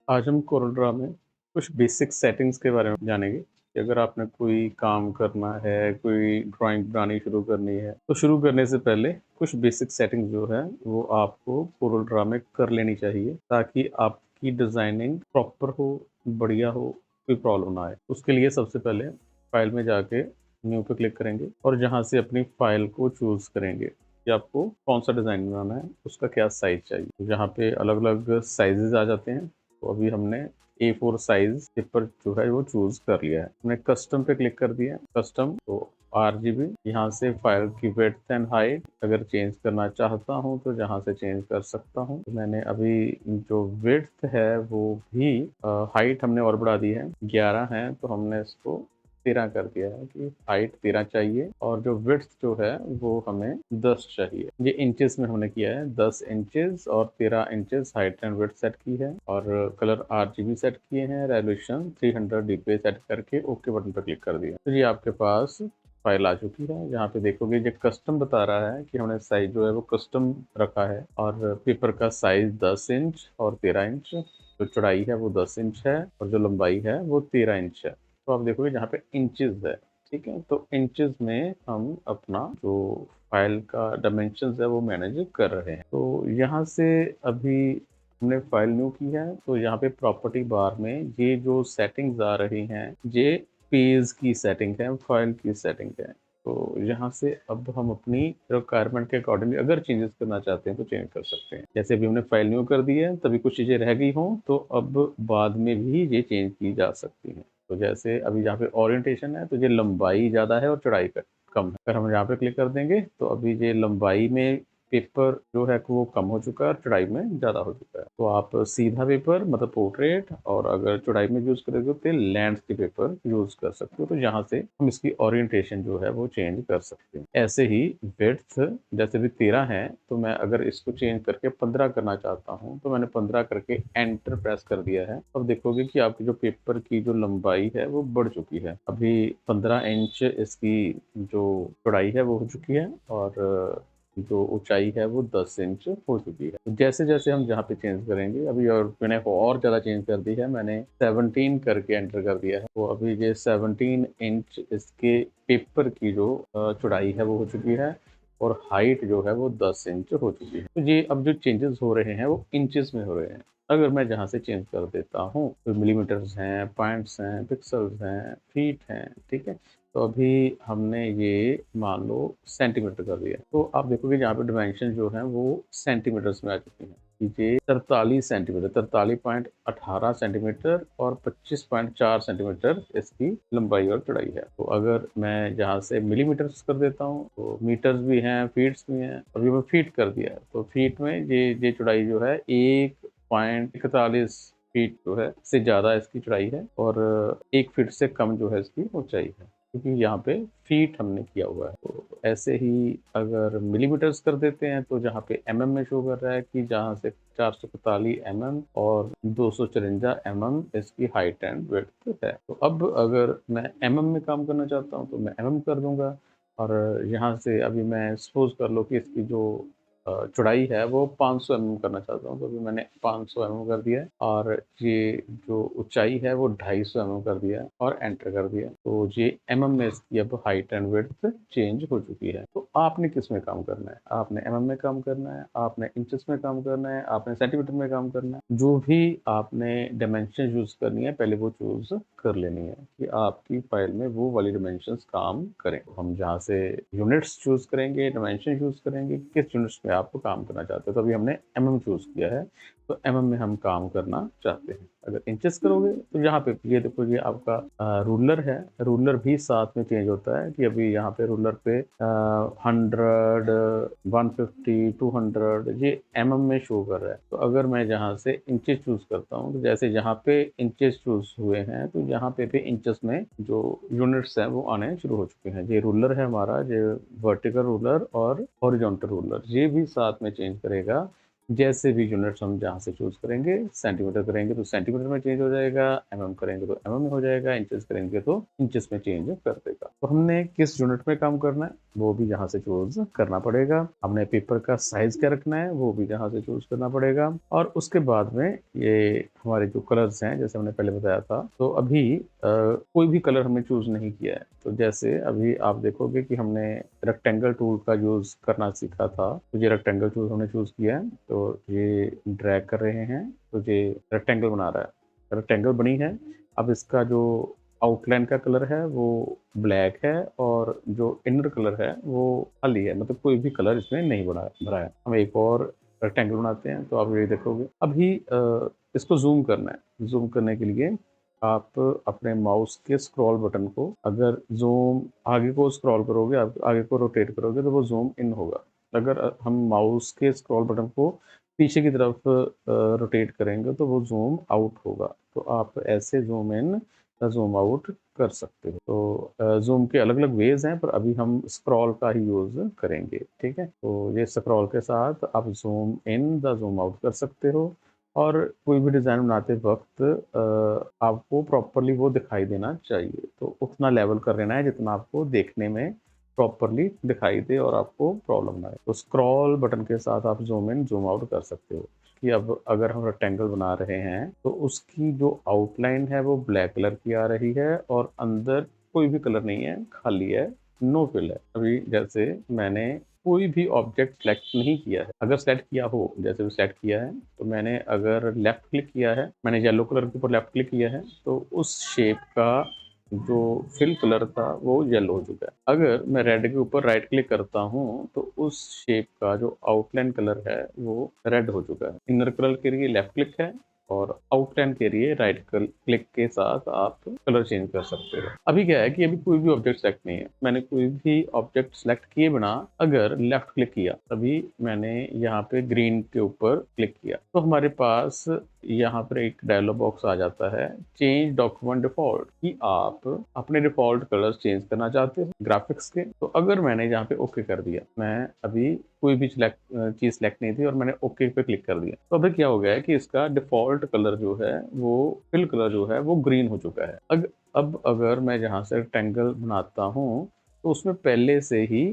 आज हम कोरोड्रा में कुछ बेसिक सेटिंग्स के बारे में जानेंगे कि अगर आपने कोई काम करना है, कोई ड्राइंग बनानी शुरू करनी है, तो शुरू करने से पहले कुछ बेसिक सेटिंग्स जो है वो आपको कोरोड्रा में कर लेनी चाहिए ताकि आपकी डिज़ाइनिंग प्रॉपर हो, बढ़िया हो, कोई प्रॉब्लम ना आए। उसके लिए सबसे पहले फाइल में जाके न्यू पे क्लिक करेंगे और जहाँ से अपनी फाइल को चूज़ करेंगे कि आपको कौन सा डिज़ाइन बनाना है, उसका क्या साइज़ चाहिए। यहाँ पे अलग-अलग साइज़ेज़ आ जाते हैं। तो अभी हमने A4 साइज पेपर जो है वो चूज कर लिया है। हमने कस्टम पे क्लिक कर दिया है। कस्टम तो RGB यहाँ से फाइल की विड्थ एंड हाइट अगर चेंज करना चाहता हूँ तो यहाँ से चेंज कर सकता हूँ। तो मैंने अभी जो विड्थ है वो भी हाइट हमने और बढ़ा दी है, 11 है तो हमने इसको 13 कर दिया है कि हाइट 13 चाहिए और जो विड्थ जो है वो हमें 10 चाहिए। ये इंचेस में हमने किया है, 10 इंचेस और 13 inches height and width set की है और कलर RGB सेट किए हैं, रेजोल्यूशन 300 dpi सेट करके ओके बटन पर क्लिक कर दिया। तो ये आपके पास फाइल आ चुकी है। यहाँ पे देखोगे ये कस्टम बता रहा है कि हमने साइज जो है वो कस्टम रखा है और पेपर का साइज 10 इंच और 13 इंच, जो चौड़ाई है वो 10 इंच है और जो लंबाई है वो 13 इंच है। तो आप देखोगे जहाँ पे इंचेस है, ठीक है, तो इंचेस में हम अपना जो फाइल का डायमेंशंस है वो मैनेज कर रहे हैं। तो यहाँ से अभी हमने फाइल न्यू की है तो यहाँ पे प्रॉपर्टी बार में ये जो सेटिंग्स आ रही हैं ये पेज की सेटिंग है, फाइल की सेटिंग है। तो यहाँ से अब हम अपनी रिक्वायरमेंट के अकॉर्डिंग अगर चेंजेस करना चाहते हैं तो चेंज कर सकते हैं। जैसे अभी हमने फाइल न्यू कर दी है, तभी कुछ चीज़ें रह गई हों तो अब बाद में भी ये चेंज की जा सकती हैं। तो जैसे अभी यहाँ पे ओरिएंटेशन है तो ये लंबाई ज़्यादा है और चौड़ाई कम है। अगर हम यहाँ पे क्लिक कर देंगे तो अभी ये लंबाई में पेपर जो है वो कम हो चुका है और चौड़ाई में ज़्यादा हो चुका है। तो आप सीधा पेपर मतलब पोर्ट्रेट और अगर चौड़ाई में यूज़ करोगे तो लैंडस्केप पेपर यूज़ कर सकते हो। तो यहाँ से हम इसकी ओरिएंटेशन जो है वो चेंज कर सकते हैं। ऐसे ही विड्थ जैसे भी 13 है तो मैं अगर इसको चेंज करके 15 करना चाहता हूँ तो मैंने 15 करके एंटर प्रेस कर दिया है। अब देखोगे कि आपकी जो पेपर की जो लंबाई है वो बढ़ चुकी है। अभी 15 इंच इसकी जो चौड़ाई है वो हो चुकी है और जो ऊंचाई है वो 10 इंच हो चुकी है। तो जैसे जैसे हम जहाँ पे चेंज करेंगे अभी और मैंने और ज़्यादा चेंज कर दी है, मैंने 17 करके एंटर कर दिया है। तो अभी ये 17 इंच इसके पेपर की जो चौड़ाई है वो हो चुकी है और हाइट जो है वो 10 इंच हो चुकी है। तो ये अब जो चेंजेस हो रहे हैं वो इंचेस में हो रहे हैं। अगर मैं जहाँ से चेंज कर देता हूँ तो मिलीमीटर्स हैं, पॉइंट्स हैं, पिक्सल्स हैं, फीट हैं, ठीक है। तो अभी हमने ये मान लो सेंटीमीटर कर दिया तो आप देखोगे यहाँ पे डिमेंशन जो है वो सेंटीमीटर्स में आ चुकी हैं। ये 43 सेंटीमीटर, 43.18 सेंटीमीटर और 25.4 सेंटीमीटर इसकी लंबाई और चौड़ाई है। तो अगर मैं जहाँ से मिलीमीटर्स कर देता हूँ तो मीटर्स भी हैं, फीट्स भी हैं। अभी मैं फीट कर दिया है तो फीट में ये चौड़ाई जो है 1.41 फीट जो है से ज़्यादा इसकी चौड़ाई है और 1 फीट से कम जो है इसकी ऊंचाई है, क्योंकि यहाँ पे फीट हमने किया हुआ है। तो ऐसे ही अगर मिलीमीटर्स कर देते हैं तो जहाँ पे mm में शो कर रहा है कि जहाँ से 441 mm और 254 mm इसकी हाइट एंड विड्थ है। तो अब अगर मैं mm में काम करना चाहता हूँ तो मैं mm कर दूंगा और यहाँ से अभी मैं सपोज कर लो कि इसकी जो चौड़ाई है वो 500 mm करना चाहता हूँ तो अभी मैंने 500 mm कर दिया है और ये जो ऊंचाई है वो 250 mm कर दिया है और एंटर कर दिया। तो ये mm में इसकी अब हाइट एंड विड्थ चेंज हो चुकी है। तो आपने किस में काम करना है? आपने mm में काम करना है, आपने इंचेस में काम करना है, आपने सेंटीमीटर में काम करना है। जो भी आपने डायमेंशन यूज करनी है पहले वो चूज कर लेनी है कि आपकी फाइल में वो वाली डायमेंशंस काम करें। हम जहाँ से यूनिट्स चूज करेंगे, डायमेंशन चूज करेंगे, किस यूनिट्स में आपको काम करना चाहते हो। तो अभी हमने mm चूज किया है तो mm में हम काम करना चाहते हैं। अगर इंचेस करोगे तो यहाँ पे ये देखो ये आपका रूलर है, रूलर भी साथ में चेंज होता है कि अभी यहाँ पे रूलर पे 100, 150, 200 ये mm में शो कर रहा है। तो अगर मैं जहाँ से इंचेस चूज करता हूँ तो जैसे यहाँ पे इंचेस चूज हुए हैं तो यहाँ पे भी इंचेस में जो यूनिट्स हैं वो आने शुरू हो चुके हैं। ये रूलर है हमारा, ये वर्टिकल रूलर और हॉरिजॉन्टल रूलर, ये भी साथ में चेंज करेगा जैसे भी यूनिट्स हम जहाँ से चूज़ करेंगे, सेंटीमीटर करेंगे तो सेंटीमीटर में चेंज हो जाएगा, एमएम करेंगे तो एमएम में हो जाएगा, इंचेस करेंगे तो इंचेस में चेंज कर देगा। तो हमने किस यूनिट में काम करना है, वो भी यहाँ से चूज़ करना पड़ेगा। हमने पेपर का साइज़ क्या रखना है, वो भी यहाँ से चूज़ करना पड़ेगा। और उसके बाद में ये हमारे जो कलर्स हैं, जैसे हमने पहले बताया था, तो अभी कोई भी कलर हमने चूज़ नहीं किया है। तो जैसे अभी आप देखोगे कि हमने रेक्टेंगल टूल का यूज़ करना सीखा था, तो ये रेक्टेंगल टूल हमने चूज़ किया है, तो ये ड्रैग कर रहे हैं, तो ये रेक्टेंगल बना रहा है। रेक्टेंगल बनी है, अब इसका जो आउटलाइन का कलर है वो ब्लैक है और जो इनर कलर है वो खाली है, मतलब कोई भी कलर इसमें नहीं भरा है। हम एक और रेक्टेंगल बनाते हैं, तो आप ये देखोगे। अभी इसको ज़ूम करना है। ज़ूम करने के लिए आप अपने माउस के स्क्रॉल बटन को अगर ज़ूम आगे को स्क्रॉल करोगे, आप आगे को रोटेट करोगे तो वो ज़ूम इन होगा। अगर हम माउस के स्क्रॉल बटन को पीछे की तरफ रोटेट करेंगे तो वो ज़ूम आउट होगा। तो आप ऐसे ज़ूम इन या ज़ूम आउट कर सकते हो। तो ज़ूम के अलग-अलग वेज़ हैं, पर अभी हम स्क्रॉल का ही यूज़ करेंगे, ठीक है? तो ये स्क्रॉल के साथ आप ज़ूम इन या ज़ूम आउट कर सकते हो। और कोई भी डिज़ाइन बनाते वक़्त आपको प्रॉपर्ली वो दिखाई देना चाहिए। तो उतना लेवल कर लेना है जितना आपको देखने में प्रॉपर्ली दिखाई दे और आपको प्रॉब्लम ना आए। तो स्क्रॉल बटन के साथ आप ज़ूम इन, ज़ूम आउट कर सकते हो। कि अब अगर हम रेक्टेंगल बना रहे हैं, तो उसकी जो आउटलाइन है वो ब्लैक कलर की आ रही है और अंदर कोई भी कलर नहीं है, खाली है, नो फिल है। अभी जैसे मैंने कोई भी ऑब्जेक्ट सेलेक्ट नहीं किया है। अगर सेलेक्ट किया हो, जैसे भी सेलेक्ट किया है, तो मैंने अगर लेफ्ट क्लिक किया है, मैंने येलो कलर के ऊपर लेफ्ट क्लिक किया है, तो उस शेप का जो फिल कलर था वो येलो हो चुका है। अगर मैं रेड के ऊपर राइट क्लिक करता हूँ, तो उस शेप का जो आउटलाइन कलर है वो रेड हो चुका है। इनर कलर के लिए लेफ्ट क्लिक है और आउटलाइन के लिए राइट क्लिक के साथ आप कलर चेंज कर सकते हो। अभी क्या है कि अभी कोई भी ऑब्जेक्ट सेलेक्ट नहीं है। मैंने कोई भी ऑब्जेक्ट सेलेक्ट किए बिना अगर लेफ्ट क्लिक किया, अभी मैंने यहाँ पे ग्रीन के ऊपर क्लिक किया, तो हमारे पास यहाँ पर एक डायलॉग बॉक्स आ जाता है, चेंज डॉक्यूमेंट डिफॉल्ट, कि आप अपने डिफॉल्ट कलर्स चेंज करना चाहते हो ग्राफिक्स के। तो अगर मैंने यहाँ पे ओके कर दिया, मैं अभी कोई भी चीज़ सेलेक्ट नहीं थी और मैंने ओके पे क्लिक कर दिया, तो अभी क्या हो गया है कि इसका डिफॉल्ट कलर जो है वो फिल कलर जो है वो ग्रीन हो चुका है। अब अगर मैं जहाँ से रेक्टेंगल बनाता हूँ, तो उसमें पहले से ही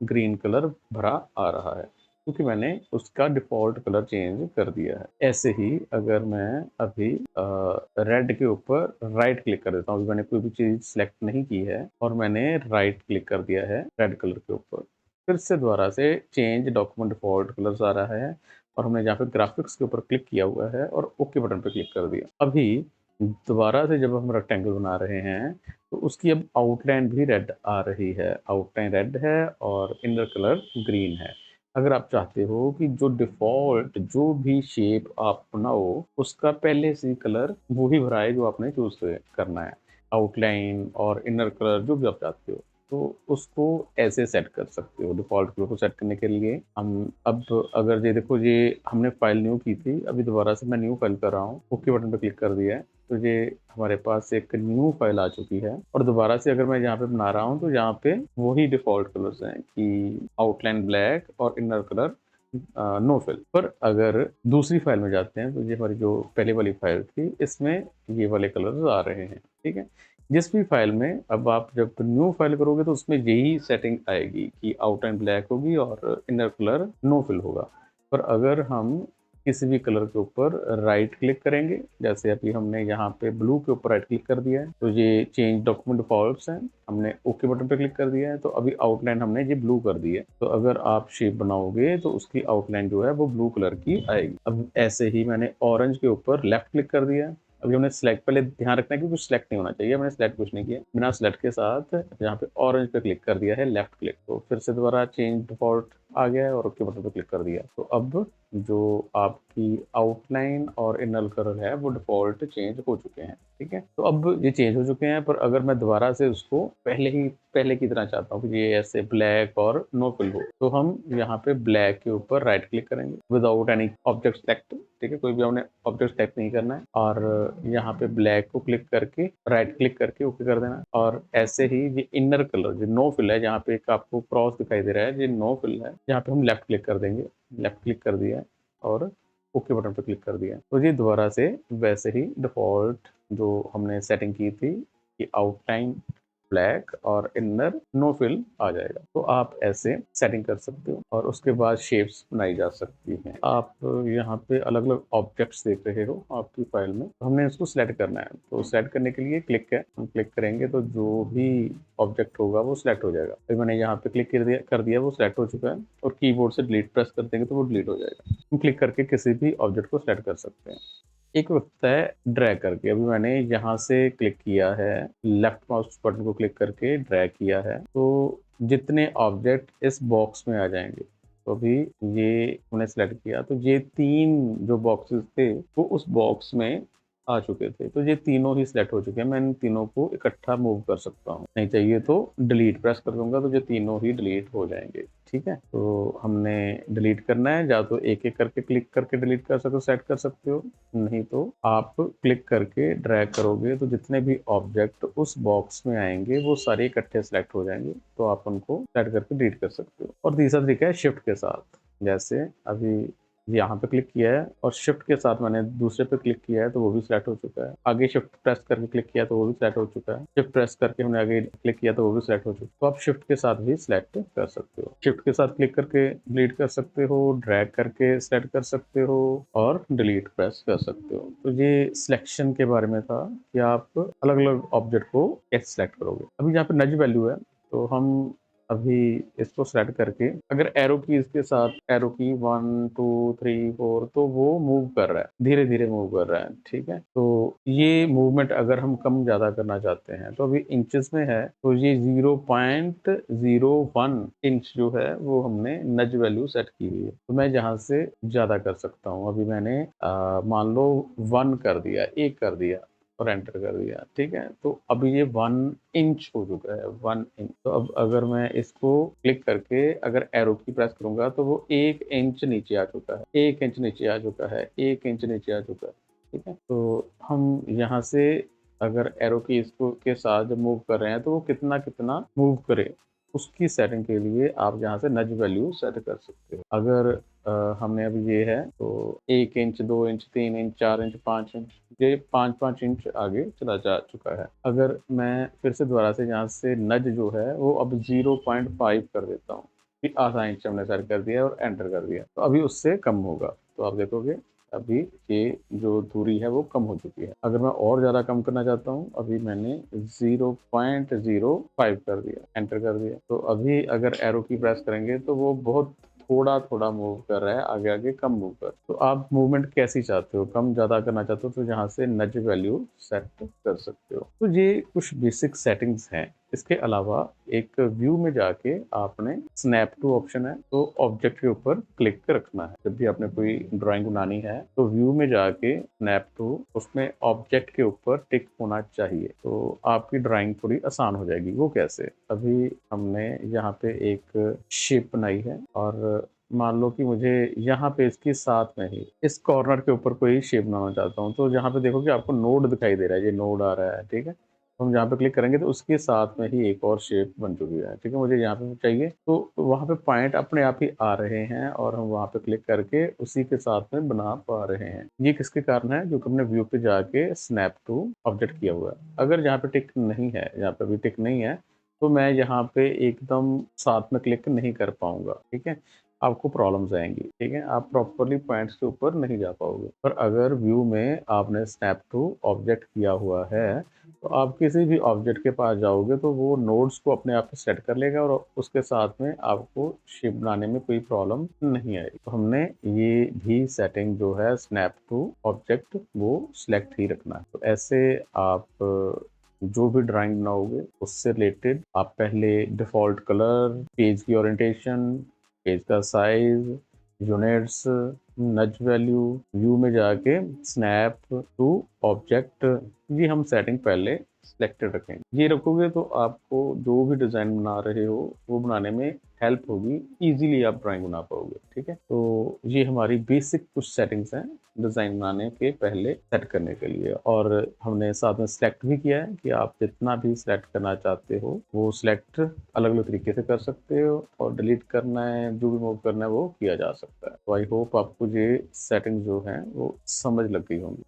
ग्रीन कलर भरा आ रहा है, क्योंकि मैंने उसका डिफ़ॉल्ट कलर चेंज कर दिया है। ऐसे ही अगर मैं अभी रेड के ऊपर राइट क्लिक कर देता हूँ, अभी मैंने कोई भी चीज़ सेलेक्ट नहीं की है और मैंने राइट क्लिक कर दिया है रेड कलर के ऊपर। फिर से दोबारा से चेंज डॉक्यूमेंट डिफ़ॉल्ट कलर्स आ रहा है और हमने जहाँ पे ग्राफ़िक्स के ऊपर क्लिक किया हुआ है और ओके बटन पे क्लिक कर दिया। अभी दोबारा से जब हम रेक्टेंगल बना रहे हैं, तो उसकी अब आउटलाइन भी रेड आ रही है। आउटलाइन रेड है और इनर कलर ग्रीन है। अगर आप चाहते हो कि जो डिफ़ॉल्ट जो भी शेप आप बनाओ, उसका पहले से ही कलर वो ही भरा है जो आपने चूज़ करना है। आउटलाइन और इनर कलर जो भी आप चाहते हो, तो उसको ऐसे सेट कर सकते हो। डिफ़ॉल्ट कलर को सेट करने के लिए हम अब अगर ये देखो, ये हमने फ़ाइल न्यू की थी, अभी दोबारा से मैं न्यू फ़ाइल कर रहा हूँ, ओके बटन पे क्लिक कर दिया है, तो ये हमारे पास एक न्यू फ़ाइल आ चुकी है। और दोबारा से अगर मैं यहाँ पे बना रहा हूँ, तो यहाँ पे वही डिफ़ॉल्ट कलर्स हैं कि आउटलाइन ब्लैक और इनर कलर नो फिल। पर अगर दूसरी फ़ाइल में जाते हैं, तो ये हमारी जो पहले वाली फ़ाइल थी, इसमें ये वाले कलर्स आ रहे हैं, ठीक है? जिस भी फ़ाइल में अब आप जब न्यू फ़ाइल करोगे, तो उसमें यही सेटिंग आएगी कि आउटलाइन ब्लैक होगी और इनर कलर नो फिल होगा। पर अगर हम किसी भी कलर के ऊपर राइट क्लिक करेंगे, जैसे अभी हमने यहाँ पे ब्लू के ऊपर राइट क्लिक कर दिया है, तो ये चेंज डॉक्यूमेंट डिफ़ॉल्ट्स हैं, हमने ओके बटन पे क्लिक कर दिया है, तो अभी आउटलाइन हमने ये ब्लू कर दी है। तो अगर आप शेप बनाओगे, तो उसकी आउटलाइन जो है वो ब्लू कलर की आएगी। अब ऐसे ही मैंने ऑरेंज के ऊपर लेफ्ट क्लिक कर दिया है। अभी हमने सेलेक्ट, पहले ध्यान रखना है कि कुछ सेलेक्ट नहीं होना चाहिए, मैंने सेलेक्ट कुछ नहीं किया। बिना सेलेक्ट के साथ यहाँ पे ऑरेंज पे क्लिक कर दिया है लेफ्ट क्लिक, तो फिर से दोबारा चेंज डिफ़ॉल्ट आ गया है और ओके बटन पे क्लिक कर दिया। तो अब जो आपकी आउटलाइन और इनर कलर है वो डिफ़ॉल्ट चेंज हो चुके हैं, ठीक है? तो अब ये चेंज हो चुके हैं, पर अगर मैं दोबारा से उसको पहले की तरह चाहता हूँ कि ये ऐसे ब्लैक और नो फिल हो, तो हम यहाँ पे ब्लैक के ऊपर राइट क्लिक करेंगे विदाउट एनी ऑब्जेक्ट सेलेक्ट, ठीक है? कोई भी हमने ऑब्जेक्ट सेलेक्ट नहीं करना है और यहाँ पे ब्लैक को क्लिक करके राइट क्लिक करके ओके कर देना। और ऐसे ही ये इनर कलर जो नो फिल है, जहाँ पे एक आपको क्रॉस दिखाई दे रहा है, ये नो फिल है, यहाँ पे हम लेफ्ट क्लिक कर देंगे। लेफ्ट क्लिक कर दिया है और ओके बटन पर क्लिक कर दिया। तो ये दोबारा से वैसे ही डिफ़ॉल्ट जो हमने सेटिंग की थी कि आउटलाइन ब्लैक और इनर नो फिल आ जाएगा। तो आप ऐसे सेटिंग कर सकते हो और उसके बाद शेप्स बनाई जा सकती हैं। आप यहाँ पे अलग-अलग ऑब्जेक्ट्स देख रहे हो आपकी फाइल में, तो हमने इसको सिलेक्ट करना है। तो सेलेक्ट करने के लिए क्लिक है, हम क्लिक करेंगे तो जो भी ऑब्जेक्ट होगा वो सिलेक्ट हो जाएगा। फिर मैंने यहाँ पे क्लिक कर दिया वो सिलेक्ट हो चुका है और कीबोर्ड से डिलीट प्रेस कर देंगे तो वो डिलीट हो जाएगा। हम क्लिक करके किसी भी ऑब्जेक्ट को सिलेक्ट कर सकते हैं। एक होता है ड्रैग करके, अभी मैंने यहाँ से क्लिक किया है, लेफ्ट माउस बटन को क्लिक करके ड्रैग किया है, तो जितने ऑब्जेक्ट इस बॉक्स में आ जाएंगे। तो अभी ये हमने सेलेक्ट किया तो ये 3 जो बॉक्सेस थे वो उस बॉक्स में आ चुके थे, तो ये तीनों ही सिलेक्ट हो चुके हैं। मैं इन तीनों को इकट्ठा मूव कर सकता हूँ, नहीं चाहिए तो डिलीट प्रेस कर दूंगा तो ये तीनों ही डिलीट हो जाएंगे। ठीक है, तो हमने डिलीट करना है, या तो एक एक करके क्लिक करके डिलीट कर सकते हो, सेट कर सकते हो, नहीं तो आप क्लिक करके ड्रैग करोगे तो जितने भी ऑब्जेक्ट उस बॉक्स में आएंगे वो सारे इकट्ठे सेलेक्ट हो जाएंगे, तो आप उनको सेट करके डिलीट कर सकते हो। और तीसरा तरीका है शिफ्ट के साथ, जैसे अभी यहाँ पे क्लिक किया है और शिफ्ट के साथ मैंने दूसरे पे क्लिक किया है तो वो भी सिलेक्ट हो चुका है। आगे शिफ्ट प्रेस करके क्लिक किया तो वो भी सिलेक्ट हो चुका है। शिफ्ट प्रेस करके हमने आगे क्लिक किया तो वो भी सिलेक्ट हो चुका है। तो आप शिफ्ट के साथ भी सिलेक्ट कर सकते हो। शिफ्ट के साथ क्लिक करके डिलीट कर सकते हो, ड्रैग करके सिलेक्ट कर सकते हो और डिलीट प्रेस कर सकते हो। तो ये सिलेक्शन के बारे में था कि आप अलग अलग ऑब्जेक्ट को कैसे सिलेक्ट करोगे। अभी यहाँ पे नज वैल्यू है तो हम अभी इसको सेलेक्ट करके अगर एरो की इसके साथ एरो की 1 2 3 4 तो वो मूव कर रहा है, धीरे धीरे मूव कर रहा है। ठीक है, तो ये मूवमेंट अगर हम कम ज्यादा करना चाहते हैं तो अभी इंचेस में है तो ये 0.01 इंच जो है वो हमने नज वैल्यू सेट की हुई है, तो मैं यहाँ से ज्यादा कर सकता हूँ। अभी मैंने मान लो 1 कर दिया, 1 कर दिया और एंटर कर दिया। ठीक है, तो अभी ये 1 इंच हो चुका है, 1 इंच। तो अब अगर मैं इसको क्लिक करके अगर एरो की प्रेस करूंगा तो वो 1 इंच नीचे आ चुका है, 1 इंच नीचे आ चुका है, 1 इंच नीचे आ चुका है। ठीक है, तो हम यहाँ से अगर एरो की इसको के साथ जब मूव कर रहे हैं तो वो कितना कितना मूव करे, उसकी सेटिंग के लिए आप यहाँ से नज वैल्यू सेट कर सकते हो। अगर हमने अभी ये है तो 1 inch, 2 inch, 3 inch, 4 inch, 5 inch, ये 5-5 इंच आगे चला जा चुका है। अगर मैं फिर से दोबारा से यहाँ से नज जो है वो अब 0.5 कर देता हूँ, आधा इंच हमने सेट कर दिया और एंटर कर दिया, तो अभी उससे कम होगा। तो आप देखोगे अभी ये जो दूरी है वो कम हो चुकी है। अगर मैं और ज़्यादा कम करना चाहता हूँ, अभी मैंने 0.05 कर दिया, एंटर कर दिया, तो अभी अगर एरो की प्रेस करेंगे तो वो बहुत थोड़ा थोड़ा मूव कर रहा है, आगे आगे कम मूव कर। तो आप मूवमेंट कैसी चाहते हो, कम ज़्यादा करना चाहते हो तो यहाँ से नज वैल्यू सेट कर सकते हो। तो ये कुछ बेसिक सेटिंग्स हैं। इसके अलावा एक व्यू में जाके आपने स्नैप टू ऑप्शन है तो ऑब्जेक्ट के ऊपर क्लिक रखना है। जब भी आपने कोई ड्राइंग बनानी है तो व्यू में जाके स्नैप टू, उसमें ऑब्जेक्ट के ऊपर टिक होना चाहिए, तो आपकी ड्राइंग थोड़ी आसान हो जाएगी। वो कैसे, अभी हमने यहाँ पे एक शेप बनाई है और मान लो कि मुझे यहाँ पे इसके साथ में ही इस कॉर्नर के ऊपर कोई शेप बनाना चाहता हूँ, तो यहाँ पे देखो कि आपको नोड दिखाई दे रहा है, ये नोड आ रहा है। ठीक है, हम जहाँ पे क्लिक करेंगे तो उसके साथ में ही एक और शेप बन चुकी है। ठीक है, मुझे यहाँ पे चाहिए तो वहाँ पे पॉइंट अपने आप ही आ रहे हैं और हम वहाँ पे क्लिक करके उसी के साथ में बना पा रहे हैं। ये किसके कारण है, क्योंकि हमने व्यू पे जाके स्नैप टू ऑब्जेक्ट किया हुआ है। अगर यहाँ पे टिक नहीं है, यहाँ पे भी टिक नहीं है, तो मैं यहाँ पे एकदम साथ में क्लिक नहीं कर पाऊंगा। ठीक है, आपको प्रॉब्लम्स आएंगी। ठीक है, आप प्रॉपरली पॉइंट्स के ऊपर नहीं जा पाओगे। पर अगर व्यू में आपने स्नैप टू ऑब्जेक्ट किया हुआ है तो आप किसी भी ऑब्जेक्ट के पास जाओगे तो वो नोड्स को अपने आप सेट कर लेगा और उसके साथ में आपको शेप बनाने में कोई प्रॉब्लम नहीं आएगी। तो हमने ये भी सेटिंग जो है स्नैप टू ऑब्जेक्ट वो सिलेक्ट ही रखना है। तो ऐसे आप जो भी ड्राइंग बनाओगे उससे रिलेटेड आप पहले डिफ़ॉल्ट कलर, पेज की ओरिएंटेशन, पेज का साइज, यूनिट्स, नज वैल्यू, व्यू में जाके स्नैप टू ऑब्जेक्ट, ये हम सेटिंग पहले सिलेक्टेड रखेंगे। ये रखोगे तो आपको जो भी डिज़ाइन बना रहे हो वो बनाने में हेल्प होगी, इजीली आप ड्राइंग बना पाओगे। ठीक है, तो ये हमारी बेसिक कुछ सेटिंग्स हैं डिज़ाइन बनाने के पहले सेट करने के लिए। और हमने साथ में सिलेक्ट भी किया है कि आप जितना भी सिलेक्ट करना चाहते हो, वो सिलेक्ट अलग-अलग तरीके से कर सकते हो और डिलीट करना है, जो भी मूव करना है वो किया जा सकता है। तो आई होप आपको ये सेटिंग जो है वो समझ लग गई होंगी।